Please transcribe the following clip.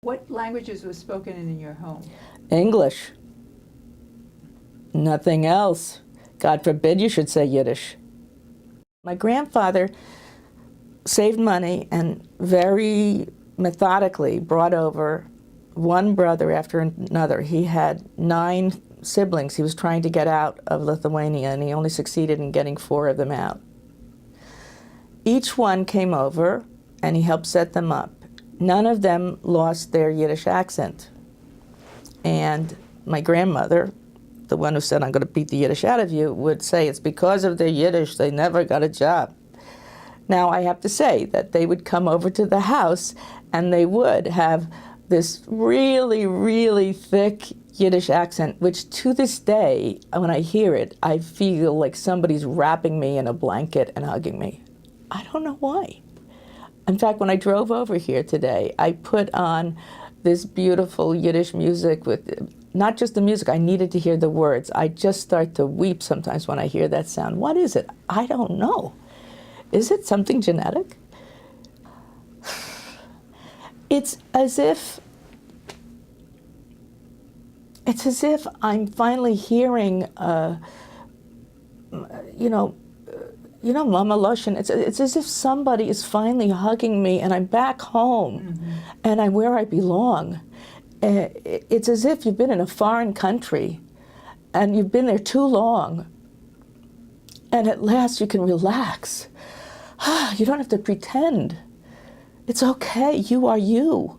What languages were spoken in your home? English. Nothing else. God forbid you should say Yiddish. My grandfather saved money and very methodically brought over one brother after another. He had 9 siblings. He was trying to get out of Lithuania, and he only succeeded in getting 4 of them out. Each one came over, and he helped set them up. None of them lost their Yiddish accent. And my grandmother, the one who said, "I'm going to beat the Yiddish out of you," would say, "It's because of their Yiddish they never got a job." Now, I have to say that they would come over to the house, and they would have this really, really thick Yiddish accent, which to this day, when I hear it, I feel like somebody's wrapping me in a blanket and hugging me. I don't know why. In fact, when I drove over here today, I put on this beautiful Yiddish music with not just the music, I needed to hear the words. I just start to weep sometimes when I hear that sound. What is it? I don't know. Is it something genetic? It's as if I'm finally hearing, Mama Lushin. It's as if somebody is finally hugging me, and I'm back home, and I'm where I belong. It's as if you've been in a foreign country, and you've been there too long, and at last you can relax. You don't have to pretend. It's okay. You are you.